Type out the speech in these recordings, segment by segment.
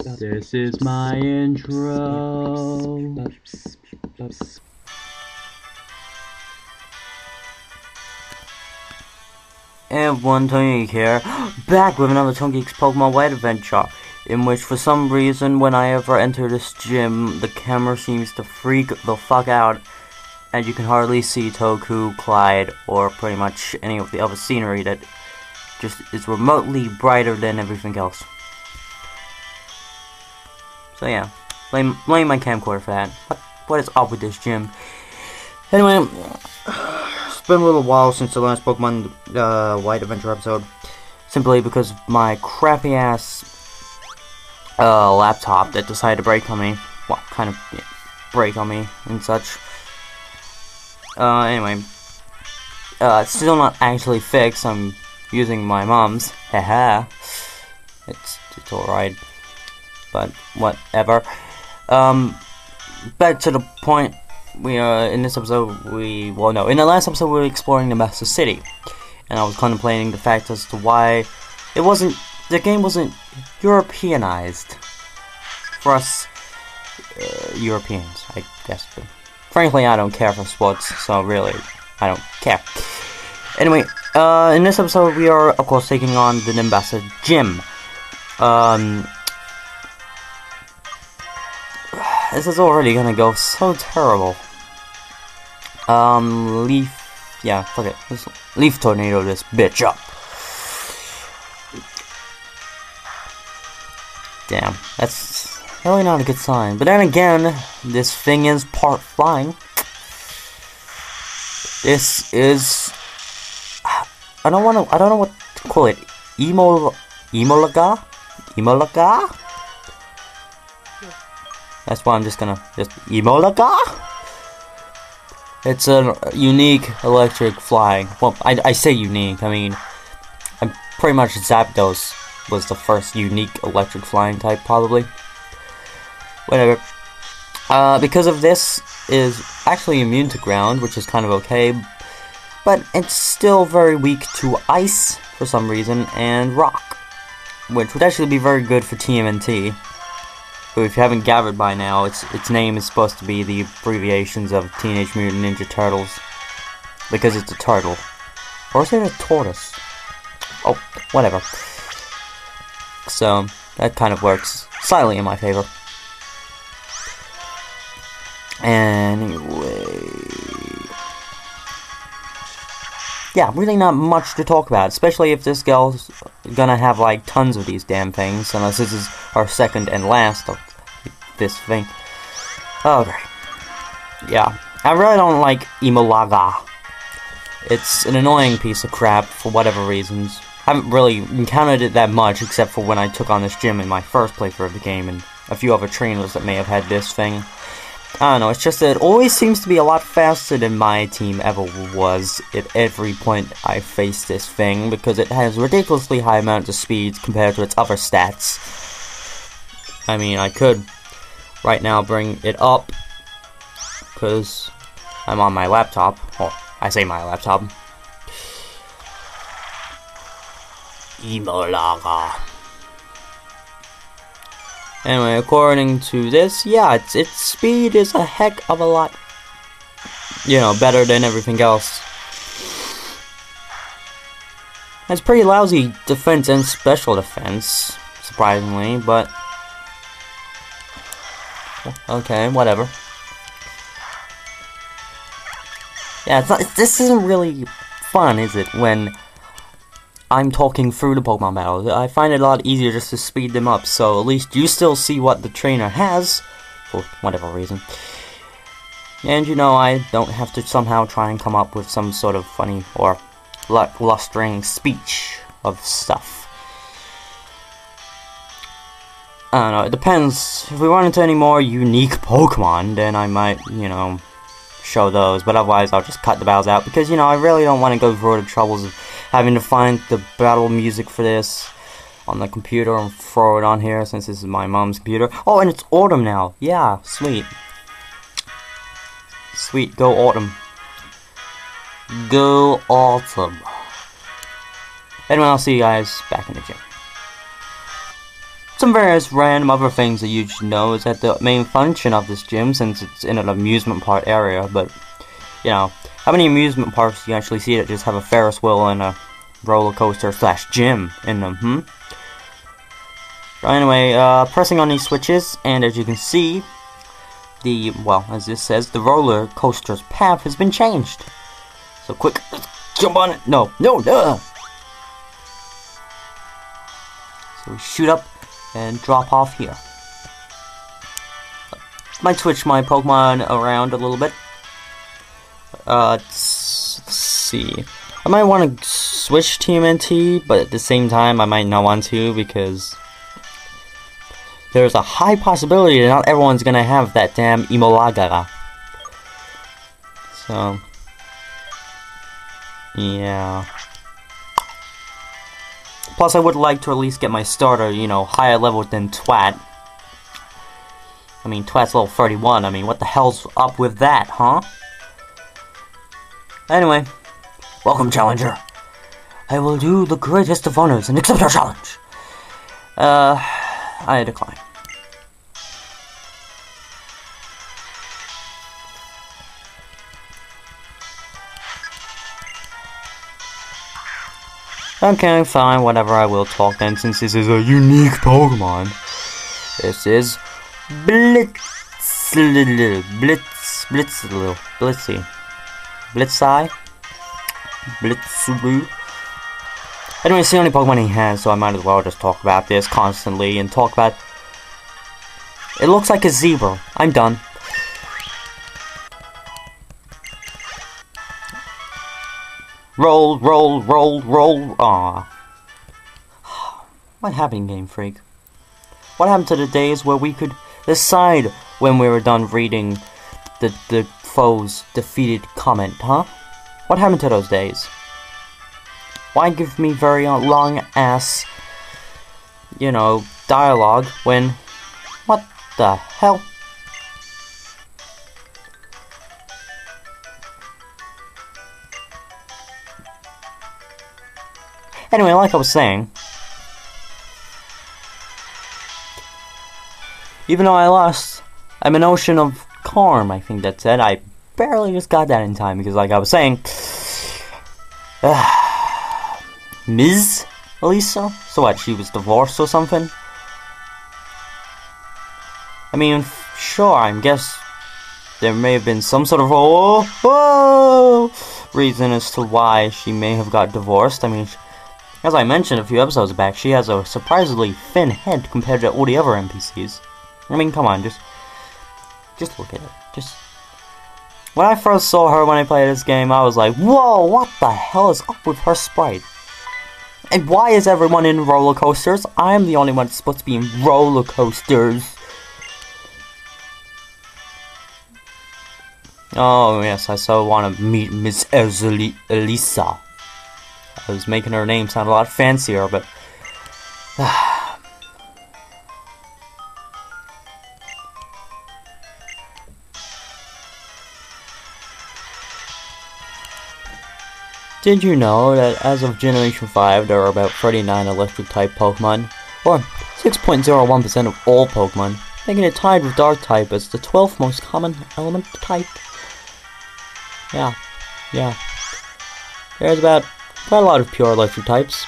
This is my intro. And one ToneGeek here, back with another ToneGeek's Pokemon White adventure, in which for some reason when I ever enter this gym, the camera seems to freak the fuck out, and you can hardly see Toku, Clyde, or pretty much any of the other scenery that just is remotely brighter than everything else. So yeah, blame my camcorder for that. What is up with this gym? Anyway, it's been a little while since the last Pokemon White Adventure episode, simply because of my crappy ass laptop that decided to break on me. Well, kind of break on me and such. Anyway, it's still not actually fixed. I'm using my mom's. Haha. It's alright, but whatever. Back to the point. We in this episode, in the last episode we were exploring Nimbasa City, and I was contemplating the fact as to why the game wasn't Europeanized for us Europeans, I guess. But frankly, I don't care for sports, so really, I don't care. Anyway, in this episode, we are of course taking on the Nimbasa Gym. This is already gonna go so terrible. Fuck it. Let's leaf tornado this bitch up. Damn, that's really not a good sign. But then again, this thing is part flying. This is, I don't know what to call it. Emolaga? That's why I'm just Emolaga? It's a unique electric flying. Well, I say unique, I mean, I'm pretty much Zapdos was the first unique electric flying type, probably. Whatever. Because of this, is actually immune to ground, which is kind of okay, but it's still very weak to ice, for some reason, and rock, which would actually be very good for TMNT. But if you haven't gathered by now, its name is supposed to be the abbreviations of Teenage Mutant Ninja Turtles. Because it's a turtle. Or is it a tortoise? Oh, whatever. So, that kind of works slightly in my favor. Anyway... yeah, really not much to talk about, especially if this girl's gonna have, like, tons of these damn things, unless this is our second and last of this thing. Okay. Yeah, I really don't like Emolaga. It's an annoying piece of crap for whatever reasons. I haven't really encountered it that much, except for when I took on this gym in my first playthrough of the game, and a few other trainers that may have had this thing. I don't know, it's just that it always seems to be a lot faster than my team ever was at every point I face this thing, because it has ridiculously high amounts of speed compared to its other stats. I mean, I could right now bring it up, because I'm on my laptop. Oh, I say my laptop. Emolaga. Anyway, according to this, yeah, its speed is a heck of a lot, better than everything else. It's pretty lousy defense and special defense, surprisingly, but okay, whatever. Yeah, this isn't really fun, is it, when I'm talking through the Pokemon battles. I find it a lot easier just to speed them up, so at least you still see what the trainer has, for whatever reason. And I don't have to somehow try and come up with some sort of funny or lustring speech of stuff. I don't know, it depends. If we run into any more unique Pokemon, then I might, show those, but otherwise I'll just cut the battles out, because, I really don't want to go through the troubles of having to find the battle music for this on the computer and throw it on here, since this is my mom's computer. Oh, and it's autumn now. Yeah, sweet. Sweet, go autumn. Go autumn. Anyway, I'll see you guys back in the gym. Some various random other things that you should know is that the main function of this gym, since it's in an amusement park area, but, you know, how many amusement parks do you actually see that just have a Ferris wheel and a roller coaster / gym in them, So anyway, pressing on these switches, and as you can see, well, as this says, the roller coaster's path has been changed. So quick, let's jump on it. No, duh! So we shoot up and drop off here. Might switch my Pokemon around a little bit. Let's see. I might want to switch TMNT, but at the same time, I might not want to because there's a high possibility that not everyone's gonna have that damn Emolagara. So, yeah. Plus, I would like to at least get my starter, you know, higher level than Twat. I mean, Twat's level 31. I mean, what the hell's up with that, huh? Anyway, welcome, Challenger. I will do the greatest of honors and accept your challenge. I decline. Okay, fine, whatever, I will talk then, since this is a unique Pokemon. This is Blitzai? Blitzuru? Anyway, it's the only Pokemon he has, so I might as well just talk about this constantly and talk about... It looks like a zebra. I'm done. Roll. Aww. What happened, Game Freak? What happened to the days where we could decide when we were done reading the foe's defeated comment, huh? What happened to those days? Why give me very long-ass, you know, dialogue when... What the hell? Anyway, like I was saying, even though I lost, I'm an ocean of calm, I think that's it. I barely just got that in time, because like I was saying, Ms. Elesa? So what, she was divorced or something? I mean, sure, I guess there may have been some sort of reason as to why she may have got divorced. I mean, as I mentioned a few episodes back, she has a surprisingly thin head compared to all the other NPCs. I mean, come on, just look at it. When I first saw her when I played this game, I was like, whoa, what the hell is up with her sprite? And why is everyone in roller coasters? I'm the only one that's supposed to be in roller coasters. Oh yes, I so want to meet Miss Elesa. I was making her name sound a lot fancier, but... Did you know that as of Generation 5, there are about 39 Electric-type Pokemon, or 6.01% of all Pokemon, making it tied with Dark-type as the 12th most common element type? Yeah. There's about quite a lot of pure Electric types,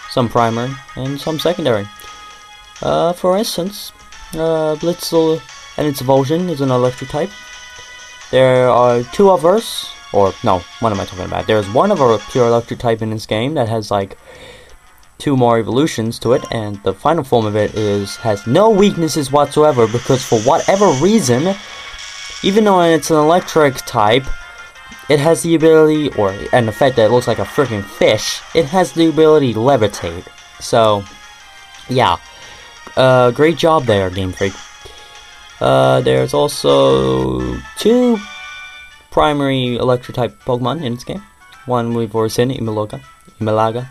some primary, and some secondary. For instance, Blitzel and its evolution is an Electric type. There are two others. Or, no, what am I talking about? There's one of a pure Electric type in this game that has, like, 2 more evolutions to it, and the final form of it has no weaknesses whatsoever, because for whatever reason, even though it's an Electric type, it has the ability, and the fact that it looks like a freaking fish, it has the ability to levitate. So, yeah. Great job there, Game Freak. There's also 2 primary Electric-type Pokemon in this game. One we've already seen, Emolaga.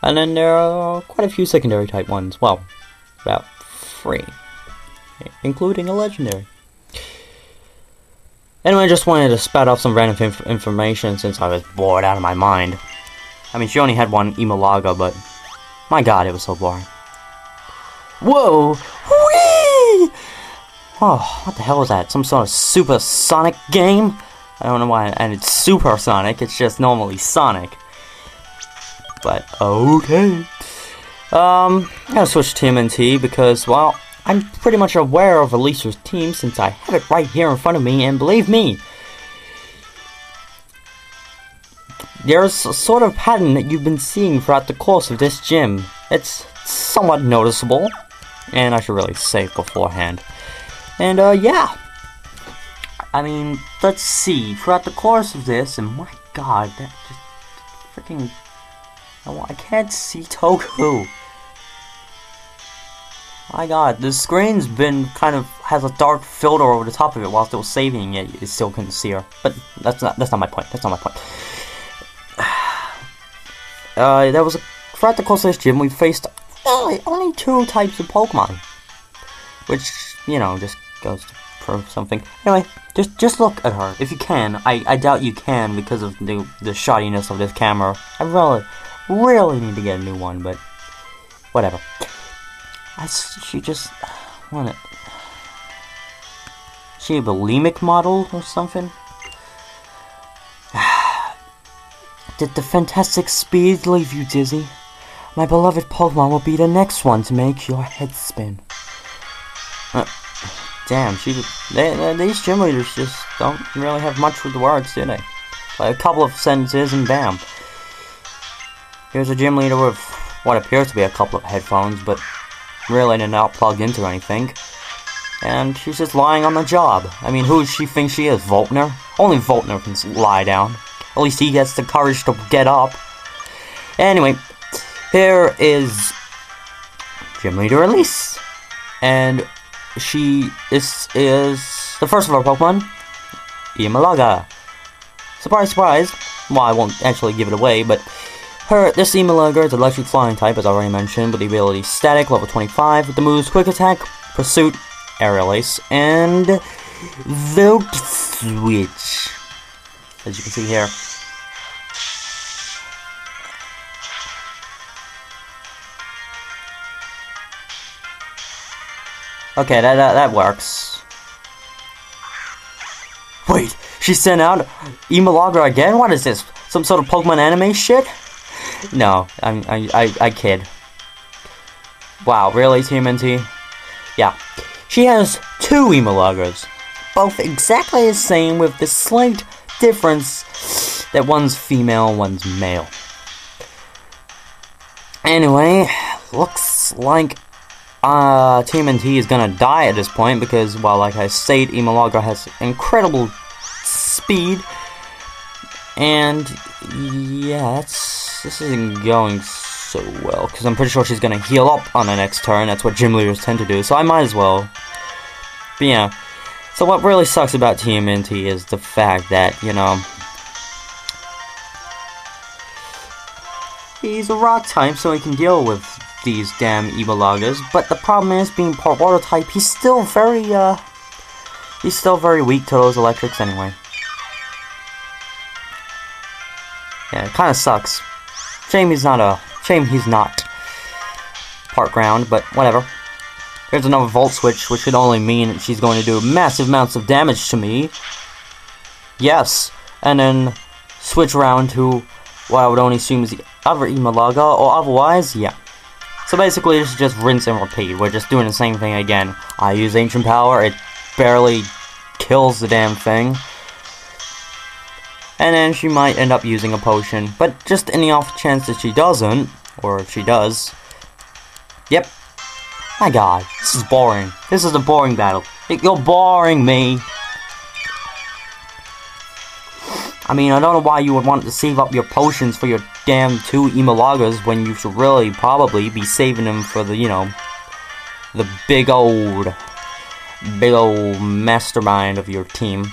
And then there are quite a few secondary-type ones. Well, about 3. Including a legendary. Anyway, I just wanted to spout off some random information since I was bored out of my mind. I mean, she only had one Emolaga, but my god, it was so boring. Whoa! Whee! Oh, what the hell is that? Some sort of supersonic game? I don't know why, and it's supersonic, it's just normally Sonic. But, okay. I'm gonna switch to TMNT because, well, I'm pretty much aware of Elesa's team since I have it right here in front of me, and believe me, there's a sort of pattern that you've been seeing throughout the course of this gym. It's somewhat noticeable, and I should really say it beforehand. And, yeah. I mean, let's see, throughout the course of this, and my god, that just freaking... I can't see Toku. My god, the screen's been kind of has a dark filter over the top of it while still saving it. You still couldn't see her, but that's not my point. That's not my point. Throughout the course of this gym, we faced only 2 types of Pokemon, which you know just goes to prove something. Anyway, just look at her if you can. I doubt you can because of the shoddiness of this camera. I really need to get a new one, but whatever. She just wanna. She a bulimic model or something? Did the fantastic speed leave you dizzy? My beloved Pokemon will be the next one to make your head spin. Damn, these gym leaders just don't really have much with the words, do they? Like a couple of sentences and bam. Here's a gym leader with what appears to be a couple of headphones, but really they're not plugged into anything. And she's just lying on the job. I mean, who does she think she is, Voltner? Only Voltner can lie down. At least he gets the courage to get up. Anyway, here is Gym Leader Elesa. And this is the first of our Pokemon, Imalaga. Surprise, surprise. Well, I won't actually give it away, but this Imalaga is electric flying type, as I already mentioned, with the ability Static, level 25, with the moves Quick Attack, Pursuit, Aerial Ace, and Volt Switch. As you can see here. Okay, that works. Wait, she sent out Imalaga again? What is this? Some sort of Pokemon anime shit? No, I kid. Wow, really, TMNT? Yeah. She has 2 Imalagas, both exactly the same with the slight difference that one's female and one's male. Anyway, looks like TMNT is gonna die at this point because, well, like I said, Imalaga has incredible speed, and yeah, this isn't going so well because I'm pretty sure she's gonna heal up on the next turn. That's what gym leaders tend to do, so I might as well. But yeah, so what really sucks about TMNT is the fact that, you know, he's a rock type, so he can deal with these damn Imalagas, but the problem is, being part water type, he's still very weak to those electrics anyway. Yeah, it kinda sucks. Shame he's not part ground, but whatever. Here's another Volt Switch, which should only mean that she's going to do massive amounts of damage to me. Yes, and then switch around to what I would only assume is the other Imalaga, or otherwise, yeah. So basically, this is just rinse and repeat. We're just doing the same thing again. I use Ancient Power, it barely kills the damn thing. And then she might end up using a potion, but just in the off chance that she doesn't, or if she does. Yep. My god, this is boring. This is a boring battle. You're boring me. I mean, I don't know why you would want to save up your potions for your damn 2 Imalagas when you should really probably be saving them for the, you know, the big old mastermind of your team.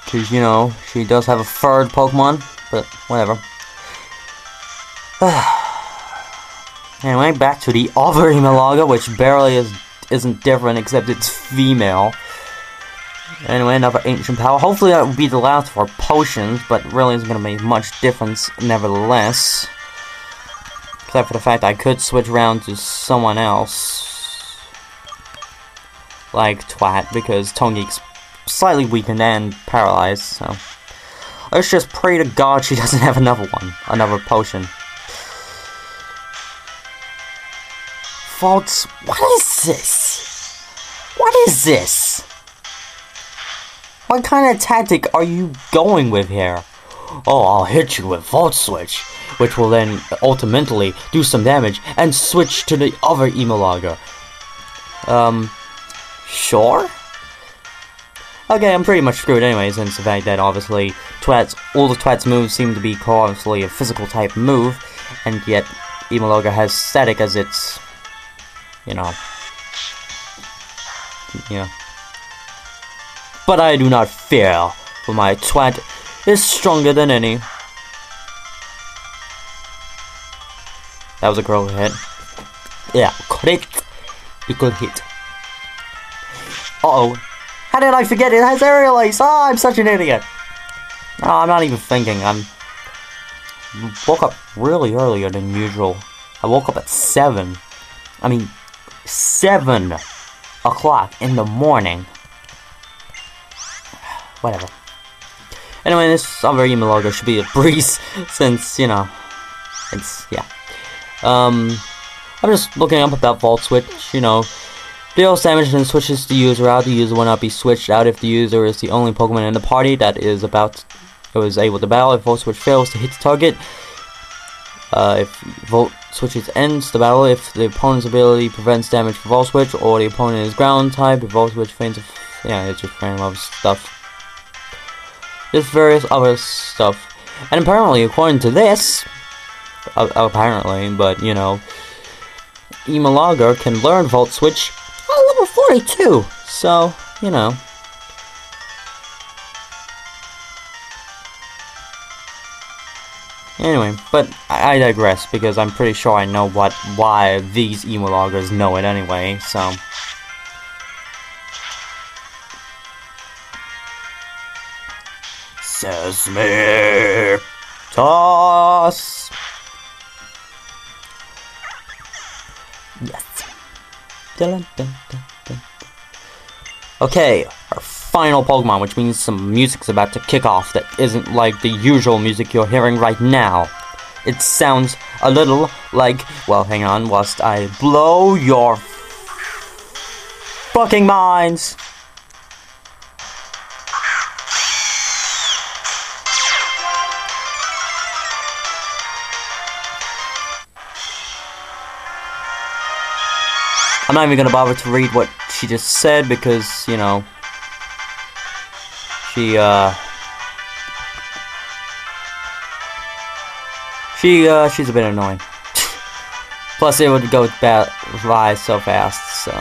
Because, you know, she does have a 3rd Pokemon, but whatever. Anyway, back to the other Imalaga, which barely isn't different except it's female. Anyway, another Ancient Power. Hopefully that will be the last of our potions, but really isn't going to make much difference nevertheless. Except for the fact I could switch around to someone else. Like Twat, because ToneGeek's slightly weakened and paralyzed, so... Let's just pray to God she doesn't have another one. Another potion. Faults... What is this? What is this? What kind of tactic are you going with here? Oh, I'll hit you with Volt Switch, which will then ultimately do some damage and switch to the other Emologger. Sure? Okay, I'm pretty much screwed anyway, since the fact that obviously all the Twat's moves seem to be obviously a physical type move, and yet Emologger has static as its, you know. But I do not fear, for my Twat is stronger than any. That was a critical hit. Yeah, critical hit. Uh-oh. How did I forget it has aerial ace? Oh, I'm such an idiot. No, I'm not even thinking. Woke up really earlier than usual. I woke up at 7. I mean, 7 o'clock in the morning. Whatever. Anyway, this other Emologger should be a breeze, since, you know, it's, yeah. I'm just looking up about Volt Switch, you know. Deals damage and switches the user out. The user will not be switched out if the user is the only Pokemon in the party that is able to battle. If Volt Switch fails to hit the target, if Volt Switches ends the battle, if the opponent's ability prevents damage from Volt Switch, or the opponent is ground type, if Volt Switch faints, yeah, it's just random other stuff. There's various other stuff, and apparently, according to this, apparently, but you know, Emologger can learn Volt Switch at level 42, so, you know. Anyway, but I digress, because I'm pretty sure I know why these Emologgers know it anyway, so. Sesame Toss! Yes. Dun, dun, dun, dun. Okay, our final Pokemon, which means some music's about to kick off that isn't like the usual music you're hearing right now. It sounds a little like, well, hang on, whilst I blow your fucking minds. I'm not even gonna bother to read what she just said because, you know, she's a bit annoying. Plus, it would go by so fast, so.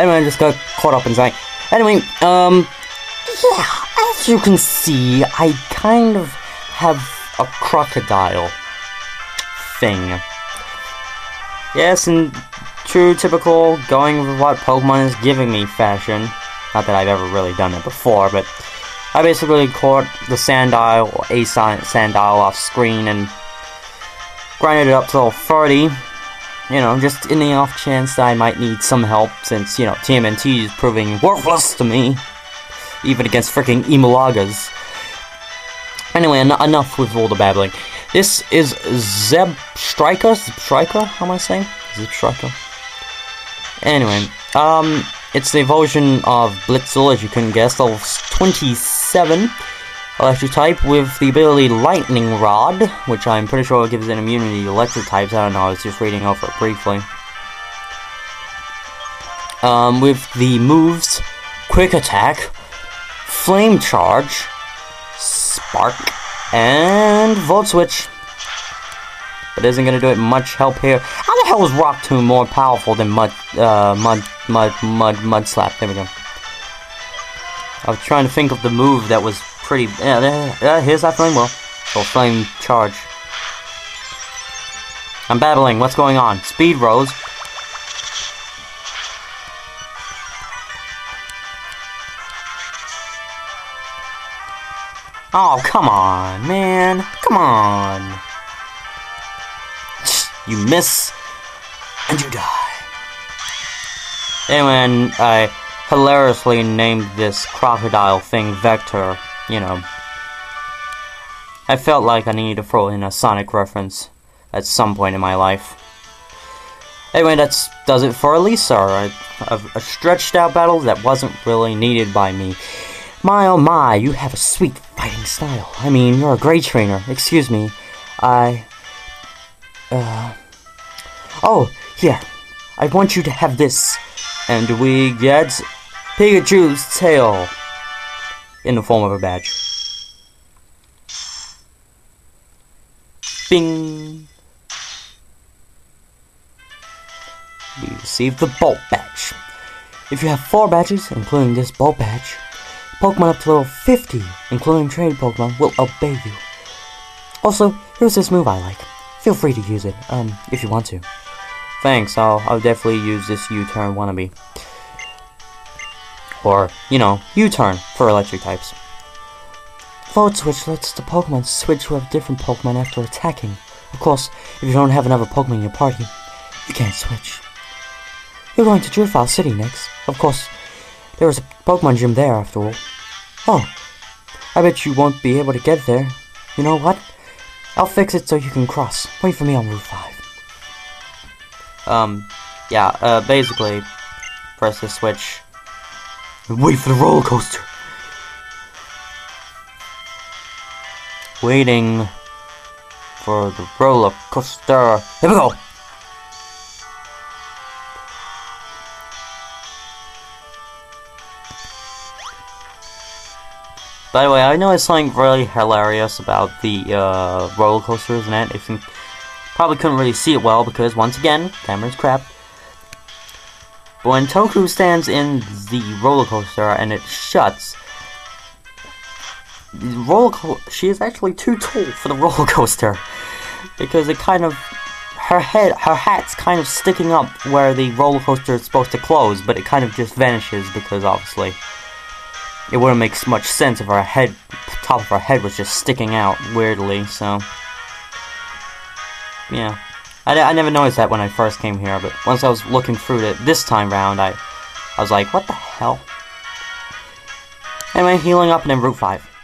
Anyway, I just got caught up in something. Anyway, yeah, as you can see, I kind of have a crocodile thing. Yes, in true typical going with what Pokemon is giving me fashion. Not that I've ever really done it before, but I basically caught the Sandile or a Sandile off screen and grinded it up to level 30. You know, just in the off chance that I might need some help, since, you know, TMNT is proving worthless to me, even against freaking Emologgers. Anyway, enough with all the babbling. This is Striker? How am I saying? Striker. Anyway, it's the evolution of Blitzel, as you couldn't guess, level 27. Electric type with the ability Lightning Rod, which I'm pretty sure gives an immunity to electric types. I don't know, I was just reading over it briefly. With the moves Quick Attack, Flame Charge, Spark, and Volt Switch. But isn't gonna do it much help here. How the hell is Rock Tomb more powerful than Mud Slap? There we go. I was trying to think of the move that was pretty. Yeah, here's that Flame Wheel. Or Flame Charge. I'm battling. What's going on? Speed Rose. Oh, come on, man. Come on. You miss, and you die. Anyway, I hilariously named this crocodile thing Vector, you know. I felt like I needed to throw in a Sonic reference at some point in my life. Anyway, that does it for Elesa. A stretched out battle that wasn't really needed by me. My oh my, you have a sweet fighting style. I mean, you're a great trainer. Excuse me. Oh, here. I want you to have this. And we get Pikachu's tail in the form of a badge. Bing! We receive the Bolt Badge. If you have 4 badges, including this Bolt Badge, Pokemon up to level 50, including trained Pokemon, will obey you. Also, here's this move I like. Feel free to use it, if you want to. Thanks, I'll definitely use this U-turn wannabe. Or, you know, U-turn for electric types. Forward switch lets the Pokemon switch to a different Pokemon after attacking. Of course, if you don't have another Pokemon in your party, you can't switch. You're going to Drifile City next. Of course, there is a Pokemon gym there after all. Oh, I bet you won't be able to get there. You know what? I'll fix it so you can cross. Wait for me on Route 5. Basically, press the switch and wait for the roller coaster. Waiting for the roller coaster. Here we go! By the way, I know it's something really hilarious about the roller coasters and that. If you probably couldn't really see it well because, once again, camera's crap. But when Toku stands in the roller coaster and it shuts, she is actually too tall for the roller coaster because it kind of her hat's kind of sticking up where the roller coaster is supposed to close, but it kind of just vanishes because obviously it wouldn't make much sense if top of her head was just sticking out weirdly. So yeah, I never noticed that when I first came here, but once I was looking through it this time round, I was like, what the hell? Anyway, healing up and then Route 5.